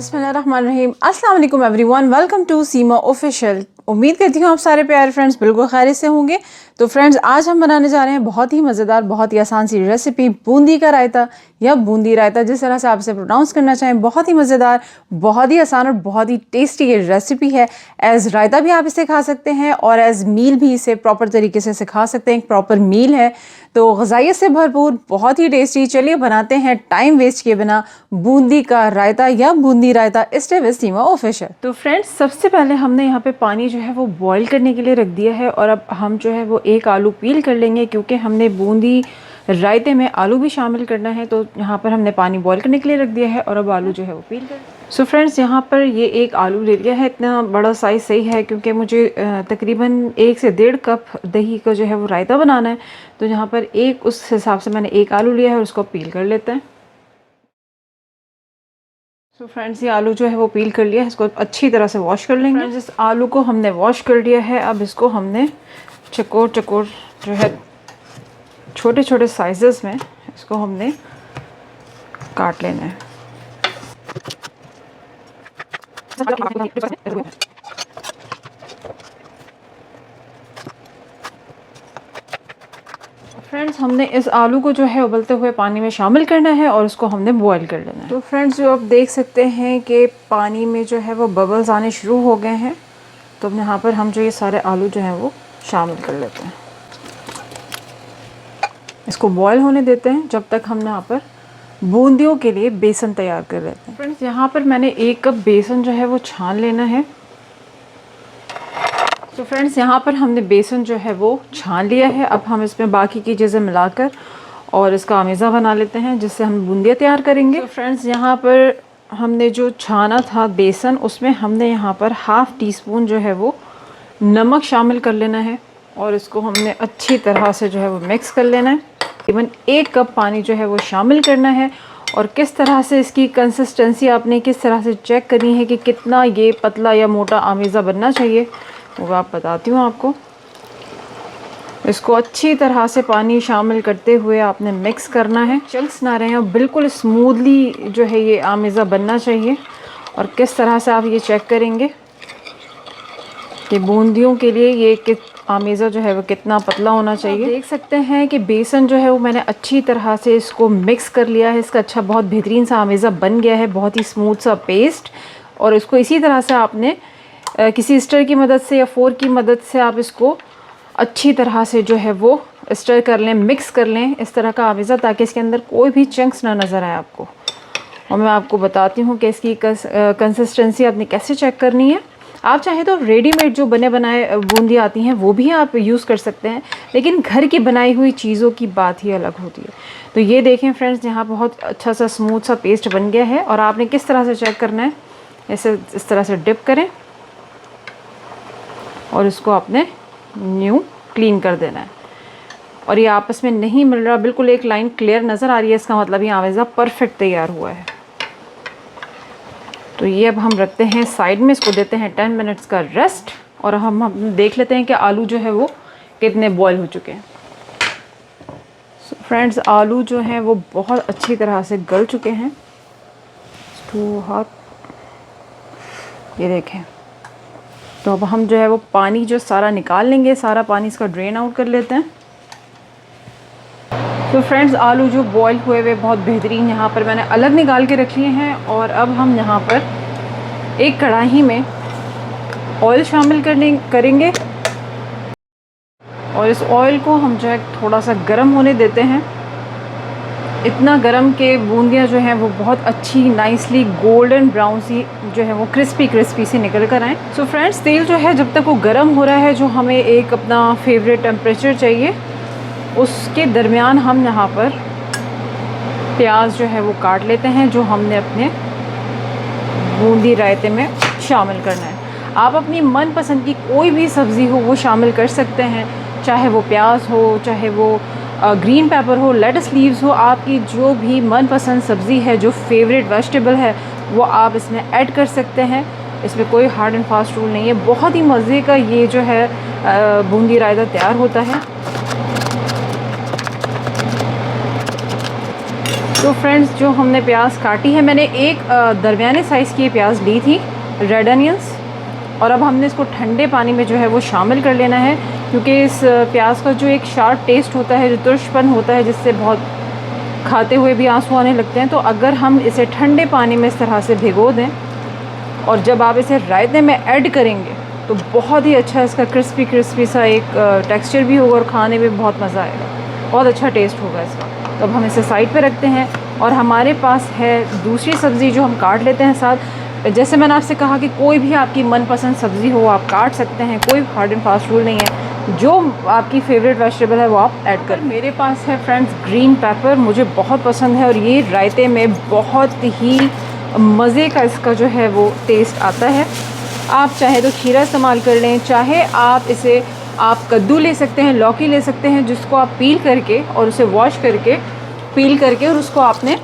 बिस्मिल्लाहिर्रहमानिर्रहीम। अस्सलाम वालेकुम everyone, welcome to Seema official. उम्मीद करती हूँ आप सारे प्यारे फ्रेंड्स बिल्कुल खैरियत से होंगे। तो फ्रेंड्स, आज हम बनाने जा रहे हैं बहुत ही मज़ेदार, बहुत ही आसान सी रेसिपी, बूंदी का रायता या बूंदी रायता, जिस तरह से आप इसे प्रोनाउंस करना चाहें। बहुत ही मज़ेदार, बहुत ही आसान और बहुत ही टेस्टी ये रेसिपी है। एज़ रायता भी आप इसे खा सकते हैं और एज़ मील भी इसे प्रॉपर तरीके से खा सकते हैं। एक प्रॉपर मील है, तो ग़िज़ाइयत से भरपूर, बहुत ही टेस्टी। चलिए बनाते हैं टाइम वेस्ट किए बिना बूंदी का रायता या boondi raita stay with Seema official. तो फ्रेंड्स, सबसे पहले हमने यहाँ पे पानी जो है वो बॉईल करने के लिए रख दिया है और अब हम जो है वो एक आलू पील कर लेंगे, क्योंकि हमने बूंदी रायते में आलू भी शामिल करना है। तो यहाँ पर हमने पानी बॉईल करने के लिए रख दिया है और अब आलू जो है वो पील कर। सो फ्रेंड्स, यहाँ पर ये एक आलू ले लिया है। इतना बड़ा साइज़ सही है, क्योंकि मुझे तकरीबन 1 से 1.5 कप दही का जो है वो रायता बनाना है। तो यहाँ पर एक उस हिसाब से मैंने एक आलू लिया है और उसको पील कर लेते हैं। तो फ्रेंड्स, ये आलू जो है वो पील कर लिया है, इसको अच्छी तरह से वॉश कर लेंगे। फ्रेंड्स, इस आलू को हमने वॉश कर लिया है। अब इसको हमने चकोर चकोर जो है छोटे छोटे साइजेस में इसको हमने काट लेना है। फ्रेंड्स, हमने इस आलू को जो है उबलते हुए पानी में शामिल करना है और उसको हमने बॉईल कर लेना है। तो फ्रेंड्स, जो आप देख सकते हैं कि पानी में जो है वो बबल्स आने शुरू हो गए हैं। तो अब यहाँ पर हम जो ये सारे आलू जो हैं वो शामिल कर लेते हैं। इसको बॉईल होने देते हैं जब तक हम यहाँ पर बूंदियों के लिए बेसन तैयार कर लेते हैं। फ्रेंड्स, यहाँ पर मैंने 1 कप बेसन जो है वो छान लेना है। तो फ्रेंड्स, यहाँ पर हमने बेसन जो है वो छान लिया है। अब हम इसमें बाकी की चीज़ें मिलाकर और इसका आमेज़ा बना लेते हैं, जिससे हम बूंदियाँ तैयार करेंगे। तो फ्रेंड्स, यहाँ पर हमने जो छाना था बेसन, उसमें हमने यहाँ पर ½ टीस्पून जो है वो नमक शामिल कर लेना है और इसको हमने अच्छी तरह से जो है वो मिक्स कर लेना है। तकरीबन 1 कप पानी जो है वो शामिल करना है। और किस तरह से इसकी कंसिस्टेंसी आपने किस तरह से चेक करनी है कि कितना ये पतला या मोटा आमेज़ा बनना चाहिए, वो आप बताती हूँ आपको। इसको अच्छी तरह से पानी शामिल करते हुए आपने मिक्स करना है, चंक्स ना रहें, और बिल्कुल स्मूथली जो है ये आमेज़ा बनना चाहिए। और किस तरह से आप ये चेक करेंगे कि बूंदियों के लिए ये आमेज़ा जो है वो कितना पतला होना चाहिए। देख सकते हैं कि बेसन जो है वो मैंने अच्छी तरह से इसको मिक्स कर लिया है। इसका अच्छा बहुत बेहतरीन सा आमेज़ा बन गया है, बहुत ही स्मूथ सा पेस्ट। और इसको इसी तरह से आपने किसी स्टर की मदद से या फोर्क की मदद से आप इसको अच्छी तरह से जो है वो स्टर कर लें, मिक्स कर लें इस तरह का आमेज़ा, ताकि इसके अंदर कोई भी चंक्स ना नज़र आए आपको। और मैं आपको बताती हूँ कि इसकी कंसिस्टेंसी आपने कैसे चेक करनी है। आप चाहे तो रेडीमेड जो बने बनाए बूंदी आती हैं वो भी आप यूज़ कर सकते हैं, लेकिन घर की बनाई हुई चीज़ों की बात ही अलग होती है। तो ये देखें फ्रेंड्स, यहाँ बहुत अच्छा सा स्मूथ सा पेस्ट बन गया है। और आपने किस तरह से चेक करना है, ऐसे इस तरह से डिप करें और इसको आपने न्यू क्लीन कर देना है। और ये आपस में नहीं मिल रहा, बिल्कुल एक लाइन क्लियर नज़र आ रही है, इसका मतलब ये आमेज़ा परफेक्ट तैयार हुआ है। तो ये अब हम रखते हैं साइड में, इसको देते हैं 10 मिनट्स का रेस्ट। और हम देख लेते हैं कि आलू जो है वो कितने बॉईल हो चुके हैं। सो फ्रेंड्स, आलू जो हैं वो बहुत अच्छी तरह से गल चुके हैं। ये देखें। तो अब हम जो है वो पानी जो सारा निकाल लेंगे, सारा पानी इसका ड्रेन आउट कर लेते हैं। तो फ्रेंड्स, आलू जो बॉईल हुए हुए बहुत बेहतरीन यहाँ पर मैंने अलग निकाल के रख लिए हैं। और अब हम यहाँ पर एक कढ़ाई में ऑयल शामिल करेंगे और इस ऑयल को हम जो है थोड़ा सा गर्म होने देते हैं। इतना गर्म कि बूंदियाँ जो हैं वो बहुत अच्छी नाइसली गोल्डन ब्राउन सी जो है वो क्रिस्पी सी निकल कर आएँ। सो फ्रेंड्स, तेल जो है जब तक वो गर्म हो रहा है, जो हमें एक अपना फेवरेट टेम्परेचर चाहिए, उसके दरमियान हम यहाँ पर प्याज जो है वो काट लेते हैं, जो हमने अपने बूंदी रायते में शामिल करना है। आप अपनी मनपसंद की कोई भी सब्ज़ी हो वो शामिल कर सकते हैं, चाहे वो प्याज हो, चाहे वो ग्रीन पेपर हो, लेट्स लीव्स हो। आपकी जो भी मनपसंद सब्ज़ी है, जो फेवरेट वेजिटेबल है, वो आप इसमें ऐड कर सकते हैं। इसमें कोई हार्ड एंड फास्ट रूल नहीं है। बहुत ही मज़े का ये जो है बूंदी रायता तैयार होता है। तो फ्रेंड्स जो हमने प्याज काटी है, मैंने एक दरमियाने साइज़ की प्याज ली थी, रेड अनियंस, और अब हमने इसको ठंडे पानी में जो है वो शामिल कर लेना है, क्योंकि इस प्याज का जो एक शार्प टेस्ट होता है, जो तुर्शपन होता है, जिससे बहुत खाते हुए भी आंसू आने लगते हैं, तो अगर हम इसे ठंडे पानी में इस तरह से भिगो दें और जब आप इसे रायते में ऐड करेंगे तो बहुत ही अच्छा इसका क्रिस्पी क्रिस्पी सा एक टेक्सचर भी होगा और खाने में बहुत मज़ा आएगा, बहुत अच्छा टेस्ट होगा इसका। तो अब हम इसे साइड पे रखते हैं और हमारे पास है दूसरी सब्ज़ी जो हम काट लेते हैं साथ। जैसे मैंने आपसे कहा कि कोई भी आपकी मनपसंद सब्ज़ी हो आप काट सकते हैं, कोई हार्ड एंड फास्ट रूल नहीं है, जो आपकी फेवरेट वेजिटेबल है वो आप ऐड कर। मेरे पास है फ्रेंड्स ग्रीन पेपर, मुझे बहुत पसंद है और ये रायते में बहुत ही मज़े का इसका जो है वो टेस्ट आता है। आप चाहे तो खीरा इस्तेमाल कर लें, चाहे आप इसे कद्दू ले सकते हैं, लौकी ले सकते हैं, जिसको आप पील करके और उसे वॉश करके पील करके और उसको आपने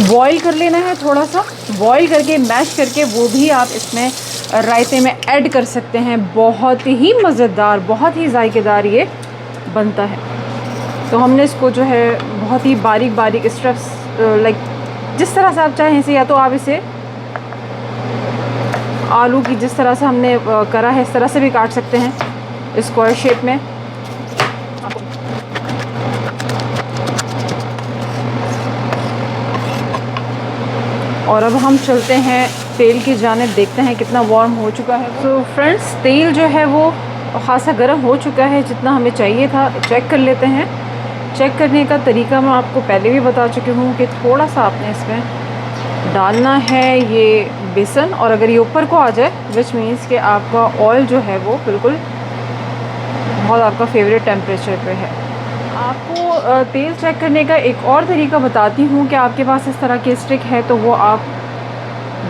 बॉईल कर लेना है, थोड़ा सा बॉईल करके मैश करके वो भी आप इसमें रायते में ऐड कर सकते हैं। बहुत ही मज़ेदार, बहुत ही जायकेदार ये बनता है। तो हमने इसको जो है बहुत ही बारीक बारीक स्ट्रिप्स, लाइक जिस तरह से आप चाहें इसे, या तो आप इसे आलू की जिस तरह से हमने करा है इस तरह से भी काट सकते हैं स्क्वायर शेप में। और अब हम चलते हैं तेल की जानिब, देखते हैं कितना वार्म हो चुका है। तो फ्रेंड्स तेल जो है वो खासा गर्म हो चुका है, जितना हमें चाहिए था। चेक कर लेते हैं। चेक करने का तरीका मैं आपको पहले भी बता चुकी हूँ कि थोड़ा सा आपने इसमें डालना है ये बेसन, और अगर ये ऊपर को आ जाए विच मीन्स कि आपका ऑयल जो है वो बिल्कुल बहुत आपका फेवरेट टेम्परेचर पे है। आपको तेल चेक करने का एक और तरीका बताती हूँ कि आपके पास इस तरह की स्टिक है तो वो आप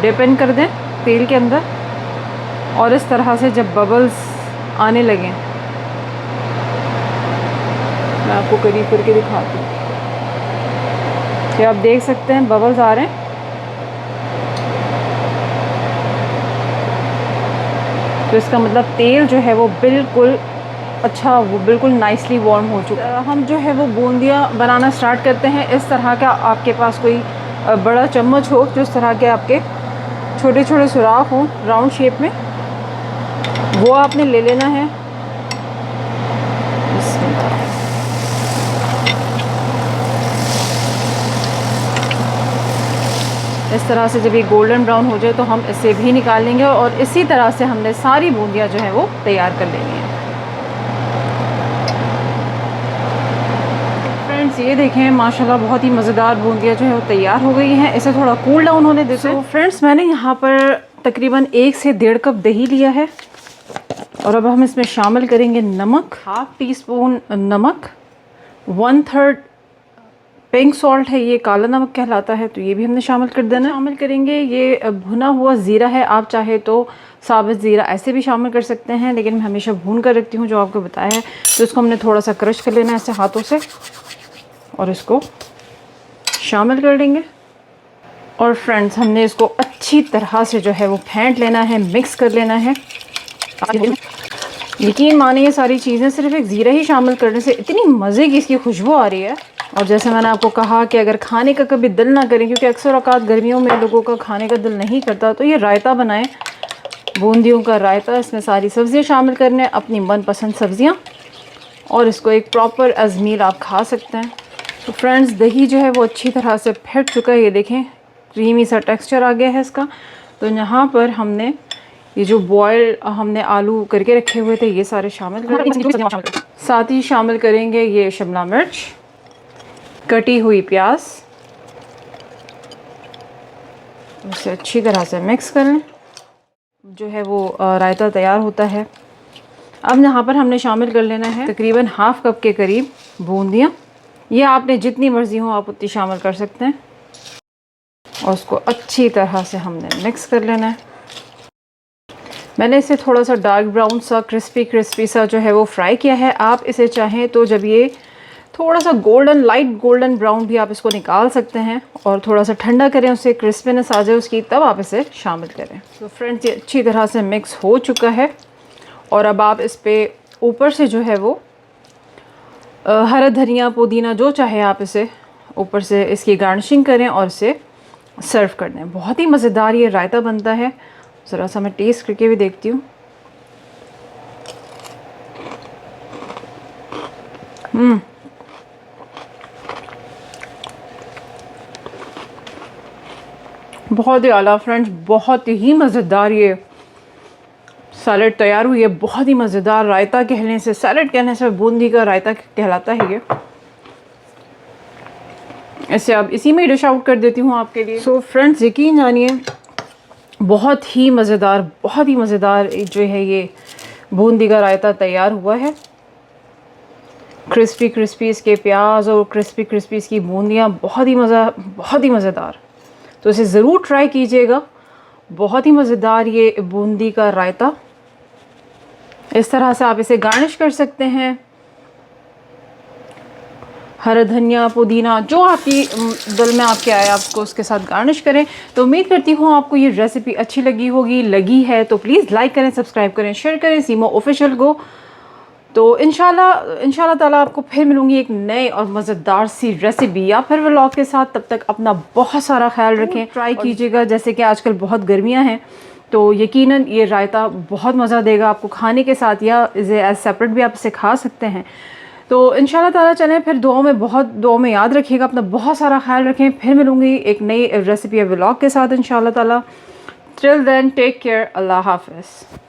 डिप इन कर दें तेल के अंदर, और इस तरह से जब बबल्स आने लगें, मैं आपको करीब करके दिखाती हूँ कि आप देख सकते हैं बबल्स आ रहे हैं। तो इसका मतलब तेल जो है वो बिल्कुल अच्छा, वो बिल्कुल नाइसली वार्म हो चुका है। हम जो है वो बूंदियाँ बनाना स्टार्ट करते हैं। इस तरह का आपके पास कोई बड़ा चम्मच हो, जो इस तरह के आपके छोटे छोटे सुराख हों राउंड शेप में, वो आपने ले लेना है। इस तरह से जब ये गोल्डन ब्राउन हो जाए तो हम इसे भी निकाल लेंगे, और इसी तरह से हमने सारी बूंदियाँ जो है वो तैयार कर लेनी है। फ्रेंड्स ये देखें माशाल्लाह बहुत ही मज़ेदार बूंदियाँ जो है वो तैयार हो गई हैं। इसे थोड़ा कूल डाउन होने देते हैं। तो फ्रेंड्स मैंने यहाँ पर तकरीबन 1 से 1.5 कप दही लिया है, और अब हम इसमें शामिल करेंगे नमक, हाफ़ टी स्पून नमक, 1/3 पिंक सॉल्ट है, ये काला नमक कहलाता है, तो ये भी हमने शामिल कर देना। शामिल करेंगे ये भुना हुआ ज़ीरा है, आप चाहे तो साबित ज़ीरा ऐसे भी शामिल कर सकते हैं, लेकिन मैं हमेशा भून कर रखती हूँ जो आपको बताया है। तो इसको हमने थोड़ा सा क्रश कर लेना है ऐसे हाथों से, और इसको शामिल कर लेंगे। और फ्रेंड्स हमने इसको अच्छी तरह से जो है वो फेंट लेना है, मिक्स कर लेना है। यकीन मानिए ये सारी चीज़ें सिर्फ एक ज़ीरा ही शामिल करने से इतनी मज़े की इसकी खुशबू आ रही है। और जैसे मैंने आपको कहा कि अगर खाने का कभी दिल ना करें, क्योंकि अक्सर औक़ात गर्मियों में लोगों का खाने का दिल नहीं करता, तो ये रायता बनाएं, बूंदियों का रायता। इसमें सारी सब्ज़ियाँ शामिल करने, अपनी मनपसंद सब्ज़ियाँ, और इसको एक प्रॉपर एज़ मील आप खा सकते हैं। तो फ्रेंड्स दही जो है वो अच्छी तरह से फेंट चुका है, ये देखें क्रीमी सा टेक्सचर आ गया है इसका। तो यहाँ पर हमने ये जो बॉयल हमने आलू करके रखे हुए थे ये सारे शामिल करेंगे। साथ ही शामिल करेंगे ये शिमला मिर्च, कटी हुई प्याज, इसे अच्छी तरह से मिक्स करें। जो है वो रायता तैयार होता है। अब यहाँ पर हमने शामिल कर लेना है तकरीबन हाफ़ कप के करीब बूंदियाँ। ये आपने जितनी मर्ज़ी हो आप उतनी शामिल कर सकते हैं, और उसको अच्छी तरह से हमने मिक्स कर लेना है। मैंने इसे थोड़ा सा डार्क ब्राउन सा क्रिस्पी सा जो है वो फ्राई किया है। आप इसे चाहें तो जब ये थोड़ा सा लाइट गोल्डन ब्राउन भी आप इसको निकाल सकते हैं, और थोड़ा सा ठंडा करें, उससे क्रिस्पीनेस आ जाए उसकी, तब आप इसे शामिल करें। तो फ्रेंड्स ये अच्छी तरह से मिक्स हो चुका है, और अब आप इस पर ऊपर से जो है वो हरा धनिया पुदीना जो चाहे आप इसे ऊपर से इसकी गार्निशिंग करें और इसे सर्व कर दें। बहुत ही मज़ेदार ये रायता बनता है। ज़रा सा मैं टेस्ट करके भी देखती हूँ। बहुत ही आला फ्रेंड्स, बहुत ही मज़ेदार ये सैलड तैयार हुई है। बहुत ही मज़ेदार रायता कहने से, सैलड कहने से बूंदी का रायता कहलाता है ये। ऐसे अब इसी में डिश आउट कर देती हूँ आपके लिए। सो फ्रेंड्स, यकीन जानिए बहुत ही मज़ेदार जो है ये बूंदी का रायता तैयार हुआ है। क्रिस्पी इसके प्याज और क्रिस्पी इसकी बूंदियाँ, बहुत ही मज़ेदार। तो इसे ज़रूर ट्राई कीजिएगा। बहुत ही मज़ेदार ये बूंदी का रायता। इस तरह से आप इसे गार्निश कर सकते हैं। हरा धनिया, पुदीना, जो आपकी दिल में आपके आए आपको उसके साथ गार्निश करें। तो उम्मीद करती हूँ आपको ये रेसिपी अच्छी लगी है तो प्लीज़ लाइक करें, सब्सक्राइब करें, शेयर करें सीमा ऑफिशियल को। तो इंशाल्लाह ताला आपको फिर मिलूँगी एक नए और मज़ेदार सी रेसिपी या फिर व्लॉग के साथ। तब तक अपना बहुत सारा ख्याल रखें, ट्राई कीजिएगा। जैसे कि आजकल बहुत गर्मियाँ हैं तो यकीनन ये रायता बहुत मज़ा देगा आपको खाने के साथ, या इसे एज सेपरेट भी आप इसे खा सकते हैं। तो इंशाल्लाह ताला चलें फिर दुआओं में याद रखिएगा, अपना बहुत सारा ख्याल रखें। फिर मिलूँगी एक नई रेसिपी या व्लॉग के साथ इंशाल्लाह ताला। टिल देन टेक केयर, अल्लाह हाफ़िज़।